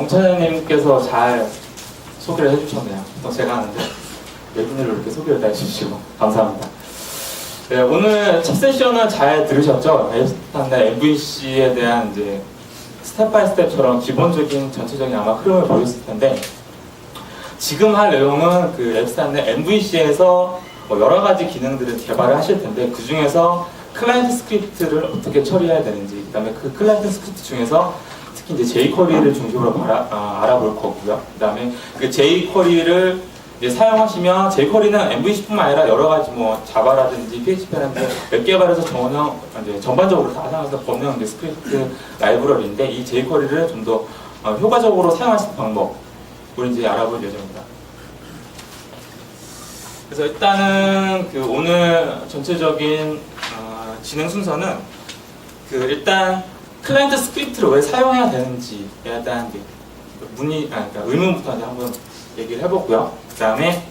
정차장님께서 잘 소개를 해주셨네요. 또 제가 하는데 외국인으로 이렇게 소개를 다 해주시고 감사합니다. 네, 오늘 첫 세션은 잘 들으셨죠? 앱스타나 MVC에 대한 이제 스텝 바이 스텝처럼 기본적인 전체적인 아마 흐름을 보였을 텐데, 지금 할 내용은 그 앱스타나 MVC에서 뭐 여러 가지 기능들을 개발을 하실 텐데, 그 중에서 클라이언트 스크립트를 어떻게 처리해야 되는지, 그 다음에 그 클라이언트 스크립트 중에서 특히 이제 jQuery를 중심으로 알아볼 거고요. 그 다음에 그 jQuery를 이제 사용하시면, jQuery는 MVC뿐만 아니라 여러 가지 뭐 자바라든지 PHP라든지 웹 개발에서 이제 전반적으로 다 사용해서 범용 이제 스크립트 라이브러리인데, 이 jQuery를 좀 더 효과적으로 사용할 수 있는 방법을 이제 알아볼 예정입니다. 그래서 일단은 그 오늘 전체적인 진행 순서는 그 일단 클라이언트 스크립트를 왜 사용해야 되는지에 대한 그러니까 의문부터 이제 한번 얘기를 해보고요. 그 다음에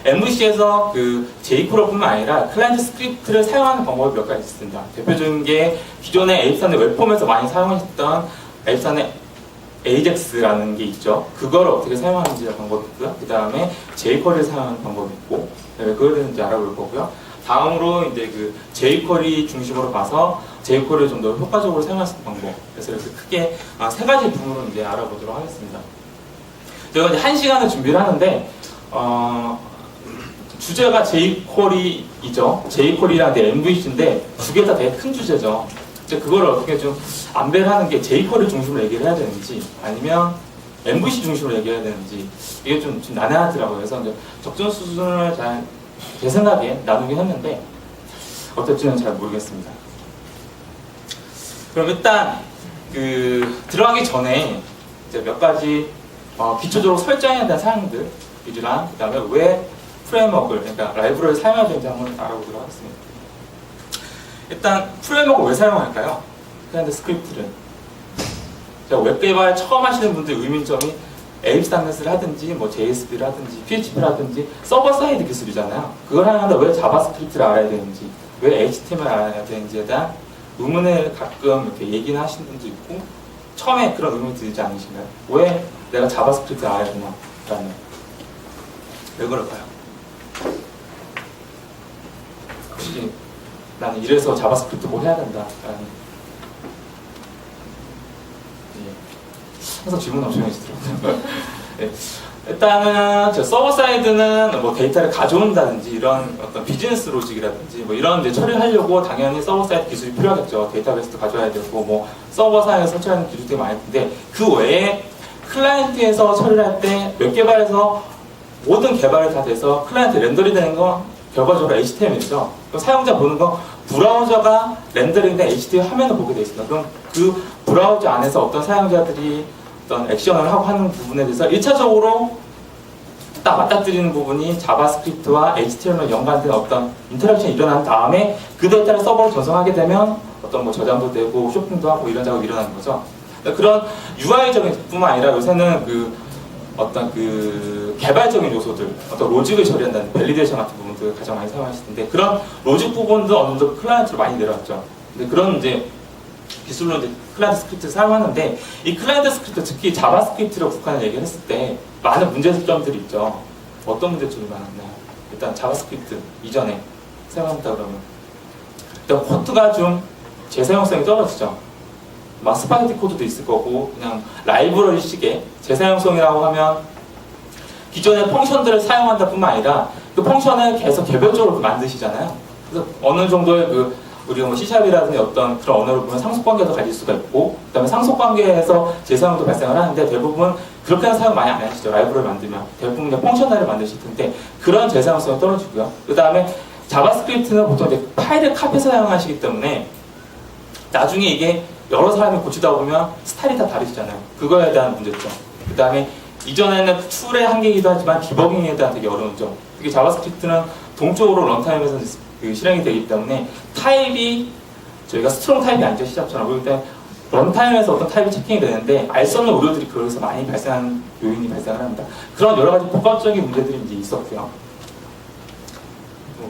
MVC에서 그 jQuery뿐만 아니라 클라이언트 스크립트를 사용하는 방법이 몇 가지 있습니다. 대표적인 게 기존의 에이프산의 웹폼에서 많이 사용했던 에이프산의 AJAX라는 게 있죠. 그걸 어떻게 사용하는지 방법이 있고요. 그 다음에 jQuery를 사용하는 방법이 있고, 그거에 대해서 이제 알아볼 거고요. 다음으로 이제 그 jQuery 중심으로 봐서 jQuery를 좀 더 효과적으로 사용할 수 있는 방법. 그래서 이렇게 크게 세 가지 부분으로 이제 알아보도록 하겠습니다. 저희가 이제 1시간을 준비를 하는데, 주제가 jQuery이죠. jQuery랑 MVC인데 두 개 다 되게 큰 주제죠. 이제 그걸 어떻게 좀 안배를 하는 게 jQuery 중심으로 얘기를 해야 되는지, 아니면 MVC 중심으로 얘기해야 되는지, 이게 좀 난해하더라고요. 그래서 이제 적정 수준을 제 생각에 나누긴 했는데 어떨지는 잘 모르겠습니다. 그럼 일단 들어가기 전에 이제 몇 가지 기초적으로 설정해야 되는 사항들 위주랑, 그 다음에 왜 프레임워크를, 그러니까 라이브러리를 사용해야 되는지 한번 알아보도록 하겠습니다. 일단 프레임워크를 왜 사용할까요? 클라이언트 스크립트를. 웹 개발 처음 하시는 분들 의문점이 ASP.NET을 하든지 뭐 JSP를 하든지 PHP를 하든지 서버 사이드 기술이잖아요. 그걸 하는데 왜 자바스크립트를 알아야 되는지, 왜 HTML을 알아야 되는지에 대한 의문을 가끔 이렇게 얘기는 하시는 분도 있고, 처음에 그런 의문이 들지 않으신가요? 왜 내가 자바스크립트를 알아야 되나? 라는. 왜 그럴까요? 혹시 나는 이래서 자바스크립트 뭘 해야 된다 라는. 항상 질문 엄청 해주더라고요. 네. 일단은 서버 사이드는 뭐 데이터를 가져온다든지 이런 어떤 비즈니스 로직이라든지 뭐 이런 이제 처리를 하려고 당연히 서버 사이드 기술이 필요하겠죠. 데이터베이스도 가져와야 되고 뭐 서버 사이드에 설치하는 기술들이 많을 텐데, 그 외에 클라이언트에서 처리를 할 때 웹 개발에서 모든 개발이 다 돼서 클라이언트 렌더링 되는 건 결과적으로 HTML이죠. 사용자 보는 건 브라우저가 렌더링된 HTML 화면을 보게 되어 있습니다. 그럼 그 브라우저 안에서 어떤 사용자들이 어떤 액션을 하고 하는 부분에 대해서 1차적으로 딱 맞닥뜨리는 부분이 자바스크립트와 HTML 연관된 어떤 인터랙션이 일어난 다음에 그 데이터를 서버로 전송하게 되면 어떤 뭐 저장도 되고 쇼핑도 하고 이런 작업이 일어나는 거죠. 그런 UI적인 뿐만 아니라 요새는 어떤 개발적인 요소들, 어떤 로직을 처리한다는 밸리데이션 같은 부분들 가장 많이 사용하실 텐데, 그런 로직 부분도 어느 정도 클라이언트로 많이 내려왔죠. 근데 그런 이제 기술로 이제 클라이언트 스크립트를 사용하는데, 이 클라이언트 스크립트, 특히 자바스크립트로 국한을 얘기를 했을 때 많은 문제점들이 있죠. 어떤 문제점이 많았나요? 일단 자바스크립트 이전에 사용한다 그러면 일단 코드가 좀 재사용성이 떨어지죠. 막 스파게티 코드도 있을 거고, 그냥 라이브러리식의 재사용성이라고 하면 기존의 펑션들을 사용한다 뿐만 아니라 그 펑션을 계속 개별적으로 만드시잖아요. 그래서 어느 정도의 우리가 뭐 C샵이라든지 어떤 그런 언어를 보면 상속관계도 가질 수가 있고, 그 다음에 상속관계에서 재사용도 발생을 하는데, 대부분 그렇게 하는 사용 많이 안 하시죠. 라이브러리 만들면 대부분 그냥 펑셔널을 만드실 텐데, 그런 재사용성이 떨어지고요. 그 다음에 자바스크립트는 보통 이제 파일을 카피해서 사용하시기 때문에 나중에 이게 여러 사람이 고치다 보면 스타일이 다 다르시잖아요. 그거에 대한 문제점. 그 다음에 이전에는 툴의 한계이기도 하지만 디버깅에 대한 되게 어려운 점. 특히 자바스크립트는 동적으로 런타임에서 실행이 되기 때문에 타입이 저희가 스트롱 타입이 아니죠. C샵처럼. 그렇기 때문에 런타임에서 어떤 타입이 체킹이 되는데 알 수 없는 오류들이 그래서 많이 발생하는 요인이 발생을 합니다. 그런 여러 가지 복합적인 문제들이 이제 있었고요.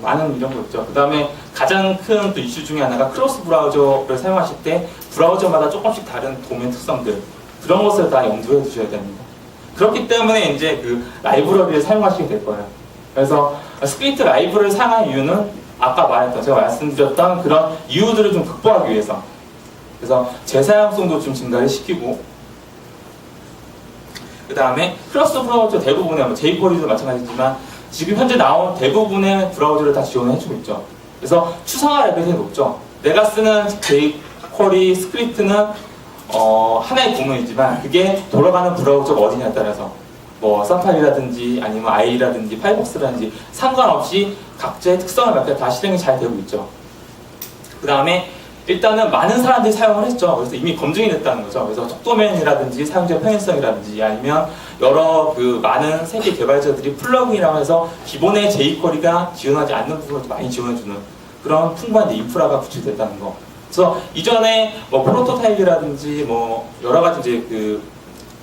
많은 이런 거 있죠. 그 다음에 가장 큰 또 이슈 중에 하나가 크로스 브라우저를 사용하실 때 브라우저마다 조금씩 다른 도메인 특성들, 그런 것을 다 염두에 두셔야 됩니다. 그렇기 때문에 이제 그 라이브러리를 사용하시게 될 거예요. 그래서 스크립트 라이브러리를 사용한 이유는 아까 말했던, 제가 말씀드렸던 그런 이유들을 좀 극복하기 위해서. 그래서 재사용성도 좀 증가를 시키고, 그 다음에 크로스 브라우저 대부분의 뭐 jQuery도 마찬가지지만 지금 현재 나온 대부분의 브라우저를 다 지원을 해주고 있죠. 그래서 추상화 레벨이 높죠. 내가 쓰는 jQuery 스크립트는 하나의 구문이지만 그게 돌아가는 브라우저가 어디냐에 따라서 뭐 사파리라든지 아니면 IE라든지 파이어폭스라든지 상관없이 각자의 특성을 맞게 다 실행이 잘 되고 있죠. 그 다음에 일단은 많은 사람들이 사용을 했죠. 그래서 이미 검증이 됐다는 거죠. 그래서 속도면이라든지 사용자 편의성이라든지 아니면 여러 그 많은 세계 개발자들이 플러그인이라고 해서 기본의 jQuery가 지원하지 않는 부분을 많이 지원해주는 그런 풍부한 인프라가 구축됐다는 거. 그래서 이전에 뭐 프로토타입이라든지 뭐 여러 가지 이제 그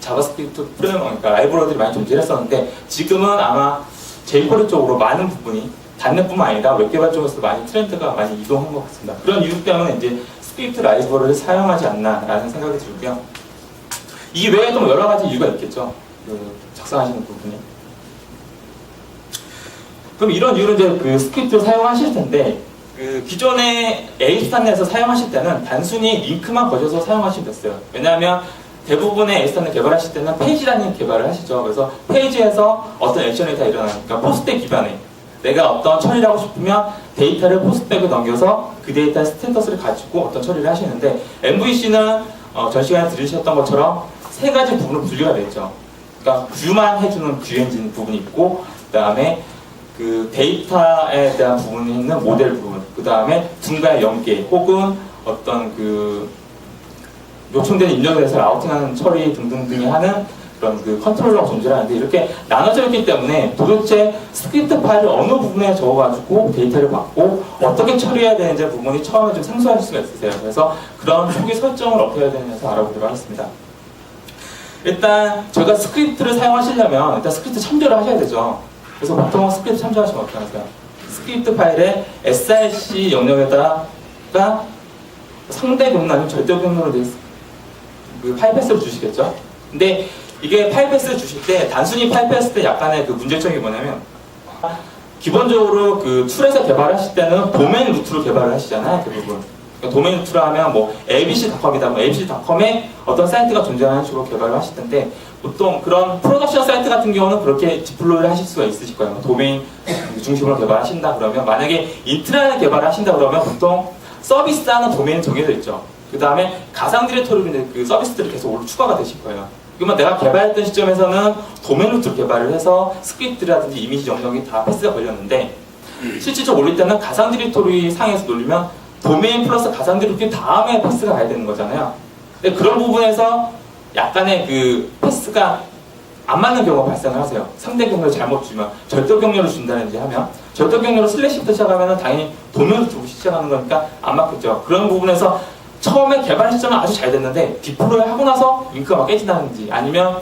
자바스크립트 프레임워크, 그러니까 라이브러리들이 많이 존재했었는데 지금은 아마 jQuery 쪽으로 많은 부분이 단넷뿐만 아니라 웹개발 쪽에서도 많이 트렌드가 많이 이동한 것 같습니다. 그런 이유 때문에 이제 스크립트 라이브러리를 사용하지 않나라는 생각이 들고요. 이 외에도 여러 가지 이유가 있겠죠. 그 작성하시는 부분이. 그럼 이런 이유로 이제 그 스크립트를 사용하실 텐데 그 기존의 에이스탄넷에서 사용하실 때는 단순히 링크만 거셔서 사용하시면 됐어요. 왜냐하면 대부분의 에이스탄넷 개발하실 때는 페이지 단위 개발을 하시죠. 그래서 페이지에서 어떤 액션이 다 일어나니까 그러니까 포스트백 기반에 내가 어떤 처리를 하고 싶으면 데이터를 포스트백에 넘겨서 그 데이터의 스테이터스를 가지고 어떤 처리를 하시는데 MVC는 전 시간에 들으셨던 것처럼 세 가지 부분으로 분류가 되어 있죠. 그러니까 뷰만 해주는 뷰 엔진 부분이 있고 그 다음에 그 데이터에 대한 부분이 있는 모델 부분, 그 다음에 중간에 연계 혹은 어떤 그 요청되는 입력에 대해서 라우팅하는 처리 등등등이 하는 그런 그 컨트롤러가 존재하는데 이렇게 나눠져 있기 때문에 도대체 스크립트 파일을 어느 부분에 적어가지고 데이터를 받고 어떻게 처리해야 되는지 부분이 처음에 좀 생소할 수가 있으세요. 그래서 그런 초기 설정을 어떻게 해야 되는지 알아보도록 하겠습니다. 일단 저희가 스크립트를 사용하시려면 일단 스크립트 참조를 하셔야 되죠. 그래서 보통 스크립트 참조하시면 어떻게 하세요? 스크립트 파일에 src 영역에다가 상대 경로 아니면 절대 경로로 그 파일 패스를 주시겠죠? 근데 이게 파일 패스를 주실 때 단순히 파일 패스 때 약간의 그 문제점이 뭐냐면 기본적으로 그 툴에서 개발하실 때는 도메인 루트로 개발을 하시잖아요, 대부분. 그러니까 도메인 루트로 하면 뭐 abc.com이다, 뭐 abc.com에 어떤 사이트가 존재하는 식으로 개발을 하실 텐데 보통 그런 프로덕션 사이트 같은 경우는 그렇게 디플로이를 하실 수가 있으실 거예요. 뭐 도메인 중심으로 개발하신다 그러면 만약에 인트라넷 개발을 하신다 그러면 보통 서비스하는 도메인이 정해져 있죠. 그 다음에 가상 디렉토리로 그 서비스들이 계속 추가가 되실 거예요. 그러면 내가 개발했던 시점에서는 도메인 루트로 개발을 해서 스크립트라든지 이미지 영역이 다 패스가 걸렸는데 실질적으로 올릴 때는 가상 디렉토리 상에서 돌리면 도메인 플러스 가상 디렉토리 다음에 패스가 가야 되는 거잖아요. 근데 그런 부분에서 약간의 그 패스가 안 맞는 경우가 발생을 하세요. 상대 경로를 잘못 주면 절대 경로를 준다든지 하면 절대 경로로 슬래시부터 시작하면 당연히 도메인을 주고 시작하는 거니까 안 맞겠죠. 그런 부분에서 처음에 개발 시점은 아주 잘 됐는데 디플로이 하고 나서 링크가 막 깨진다든지 아니면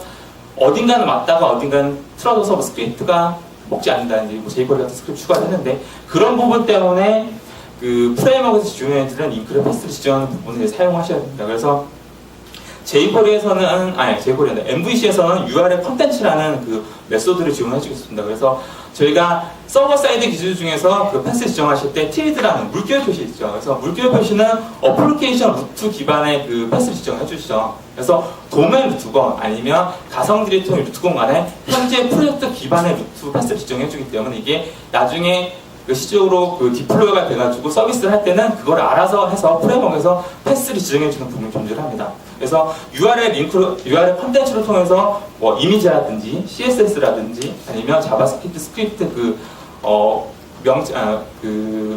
어딘가는 맞다가 어딘가는 틀어져서 뭐 스크립트가 먹지 않는다든지 뭐 jQuery 같은 스크립트 추가를 했는데 그런 부분 때문에 그 프레임워크에서 지원하는 애들은 링크를 패스를 지정하는 부분을 사용하셔야 됩니다. 그래서 jQuery에서는 jQuery는 MVC에서는 URL 컨텐츠라는 그 메소드를 지원해주고 있습니다. 그래서 저희가 서버 사이드 기술 중에서 그 패스 지정하실 때 TILD라는 물결 표시 있죠. 그래서 물결 표시는 어플리케이션 루트 기반의 그 패스 지정을 해주시죠. 그래서 도메인 루트건 아니면 가상 디렉토리 루트건 간에 현재 프로젝트 기반의 루트 패스 지정해주기 때문에 이게 나중에 그 실질적으로 그 디플로이가 돼가지고 서비스를 할 때는 그걸 알아서 해서 프레임워크에서 패스를 지정해주는 부분이 존재를 합니다. 그래서 URL 컨텐츠를 통해서 뭐 이미지라든지 CSS라든지 아니면 자바스크립트 스크립트 그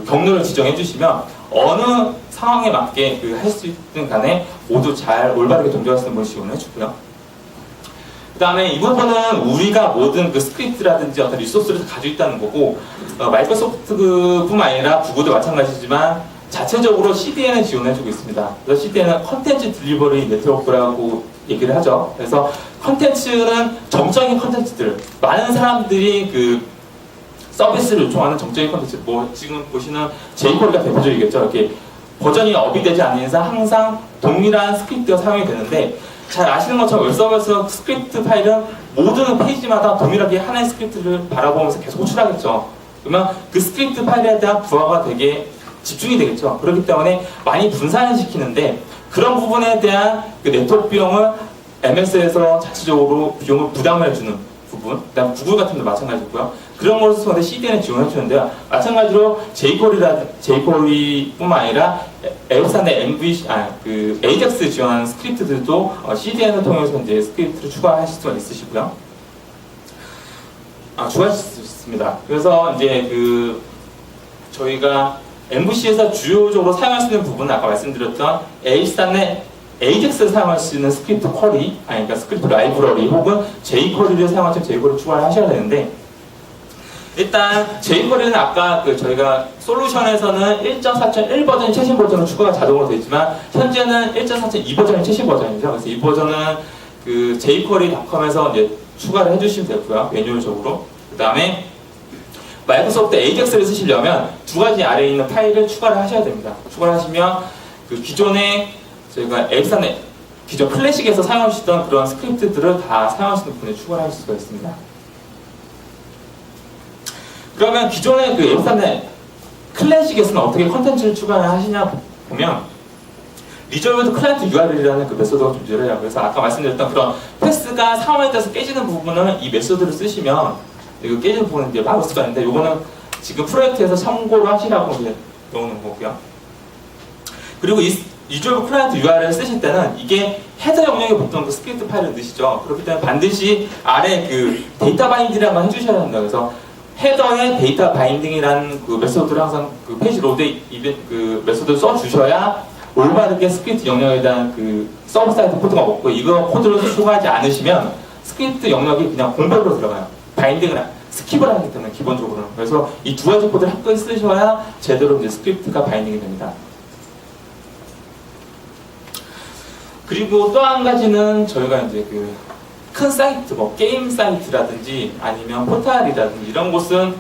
경로를 지정해 주시면 어느 상황에 맞게 그 할 수 있든 간에 모두 잘 올바르게 동작할 수 있는 걸 지원해 주고요. 그 다음에 이 부분은 우리가 모든 그 스크립트라든지 어떤 리소스를 가지고 있다는 거고 마이크로소프트뿐만 아니라 구글도 마찬가지지만 자체적으로 CDN을 지원해주고 있습니다. 그래서 CDN은 컨텐츠 딜리버리 네트워크라고 얘기를 하죠. 그래서 컨텐츠는 정적인 컨텐츠들, 많은 사람들이 그 서비스를 요청하는 정적인 컨텐츠, 뭐 지금 보시는 jQuery가 대표적이겠죠. 이렇게 버전이 업이 되지 않는 이상 항상 동일한 스크립트가 사용이 되는데 잘 아시는 것처럼 웹서버에서 스크립트 파일은 모든 페이지마다 동일하게 하나의 스크립트를 바라보면서 계속 호출하겠죠. 그러면 그 스크립트 파일에 대한 부하가 되게 집중이 되겠죠. 그렇기 때문에 많이 분산을 시키는데 그런 부분에 대한 그 네트워크 비용을 MS에서 자체적으로 비용을 부담을 해주는 부분, 그다음 구글 같은 데 마찬가지고요. 그런 것을 통해서 CDN에 지원해 주는데요. 마찬가지로 jQuery뿐만 아니라 앱산의 AJAX 지원하는 스크립트들도 CDN을 통해서 이제 스크립트를 추가하실 수가 있으시고요. 추가하실 수 있습니다. 그래서 이제 저희가 MVC에서 주요적으로 사용할 수 있는 부분은 아까 말씀드렸던 앱산의 AJAX를 사용할 수 있는 스크립트 쿼리, 그러니까 스크립트 라이브러리 혹은 jQuery를 사용하시면 jQuery 추가를 하셔야 되는데, 일단 jQuery는 아까 저희가 솔루션에서는 1.4.1 버전이 최신 버전으로 추가가 자동으로 되어 있지만 현재는 1.4.2 버전이 최신 버전이죠. 그래서 이 버전은 jQuery.com에서 이제 추가를 해주시면 되고요. 매뉴얼적으로. 그 다음에 마이크로소프트 AJAX를 쓰시려면 두 가지 아래에 있는 파일을 추가를 하셔야 됩니다. 추가를 하시면 기존에 저희가 앱산에 기존 클래식에서 사용하시던 그런 스크립트들을 다 사용하시는 분에 추가를 하실 수가 있습니다. 그러면 기존의 앱산의 클래식에서는 어떻게 컨텐츠를 추가를 하시냐 보면 리졸브드 클라이언트 URL이라는 그 메소드가 존재를 해요. 그래서 아까 말씀드렸던 그런 패스가 상황에 따라서 깨지는 부분은 이 메소드를 쓰시면 이거 깨지는 부분은 이제 막을 수가 있는데 이거는 지금 프로젝트에서 참고를 하시라고 이제 넣어놓은 거고요. 그리고 이 리졸브 클라이언트 URL을 쓰실 때는 이게 헤더 영역에 보통 그 스크립트 파일을 넣으시죠. 그렇기 때문에 반드시 아래 데이터 바인딩이라는 걸 해주셔야 합니다. 그래서 헤더에 데이터 바인딩이라는 그 메소드를 항상 페이지 로드에 메소드를 써주셔야 올바르게 스크립트 영역에 대한 서버 사이드 코드가 먹고 이거 코드를 추가하지 않으시면 스크립트 영역이 그냥 공백으로 들어가요. 바인딩을 스킵을 하기 때문에 기본적으로는. 그래서 이 두 가지 코드를 함께 쓰셔야 제대로 이제 스크립트가 바인딩이 됩니다. 그리고 또 한 가지는 저희가 이제 큰 사이트, 게임 사이트라든지 아니면 포탈이라든지 이런 곳은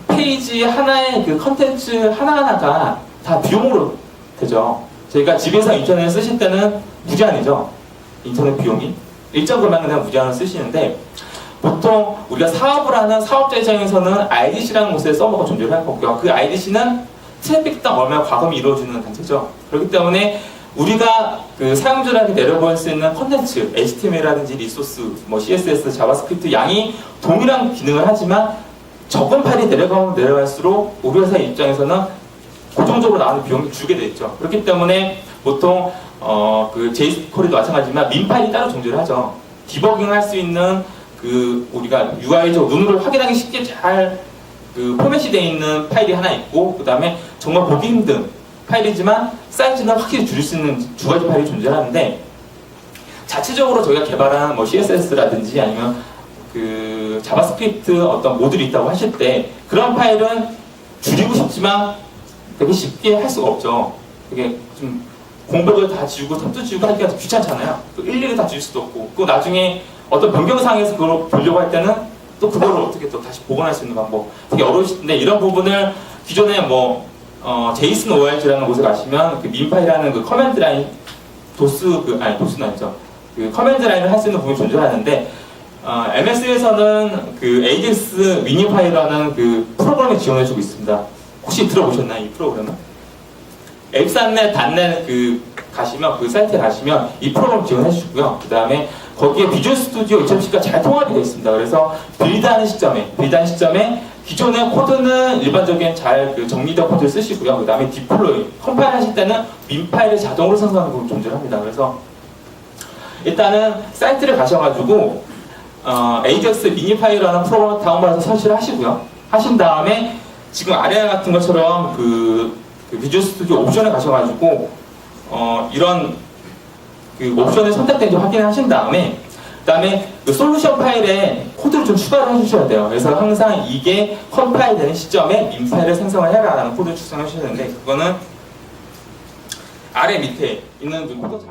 페이지 하나의 컨텐츠 하나하나가 다 비용으로 되죠. 저희가 집에서 인터넷을 쓰실 때는 무제한이죠. 인터넷 비용이. 일정 금액은 그냥 무제한으로 쓰시는데 보통 우리가 사업을 하는 사업자 입장에서는 IDC라는 곳에 서버가 존재를 할 거고요. 그 IDC는 트래픽당 얼마나 과금이 이루어지는 단체죠. 그렇기 때문에 우리가 사용자들한테 내려보낼 수 있는 컨텐츠, HTML이라든지 리소스, CSS, 자바스크립트 양이 동일한 기능을 하지만 적은 파일이 내려가면 내려갈수록 우리 회사 입장에서는 고정적으로 나오는 비용이 줄게 되어 있죠. 그렇기 때문에 보통 jQuery도 마찬가지지만 민 파일이 따로 존재를 하죠. 디버깅 할 수 있는 우리가 UI적 눈으로 확인하기 쉽게 잘 포맷이 되어 있는 파일이 하나 있고 그 다음에 정말 보기 힘든 파일이지만 사이즈는 확실히 줄일 수 있는 두 가지 파일이 존재하는데 자체적으로 저희가 개발한 CSS라든지 아니면 자바스크립트 어떤 모듈이 있다고 하실 때 그런 파일은 줄이고 싶지만 되게 쉽게 할 수가 없죠. 되게 좀 공백을 다 지우고 탭도 지우고 하기가 귀찮잖아요. 또 일일이 다 지울 수도 없고 또 나중에 어떤 변경사항에서 그걸 보려고 할 때는 또 그거를 어떻게 또 다시 복원할 수 있는 방법 되게 어려우신데 이런 부분을 기존에 제이슨 ORG라는 곳에 가시면 민파이라는 커맨드 라인 도스는 아니죠. 커맨드 라인을 할 수 있는 부분이 존재하는데 MS에서는 AJAX 미니파이라는 프로그램을 지원해주고 있습니다. 혹시 들어보셨나요? 이 프로그램은? 앱산넷, 단넷 가시면 사이트에 가시면 이 프로그램 지원해주고요. 그 다음에 거기에 비주얼 스튜디오 2.10과 잘 통합이 되어 있습니다. 그래서 빌드하는 시점에 기존의 코드는 일반적인 잘 정리된 코드를 쓰시고요. 그 다음에 디플로이, 컴파일 하실 때는 민 파일을 자동으로 생성하는 부분이 존재합니다. 그래서 일단은 사이트를 가셔가지고 AJAX 미니파일이라는 프로그램 다운받아서 설치를 하시고요. 하신 다음에 지금 아래 같은 것처럼 비주얼 스튜디오 옵션에 가셔가지고 이런 옵션을 선택된지 확인을 하신 다음에 그다음에 솔루션 파일에 코드를 좀 추가를 해주셔야 돼요. 그래서 항상 이게 컴파일되는 시점에 민 파일을 생성을 해라라는 코드를 추천해 주셔야 되는데 그거는 아래 밑에 있는 코드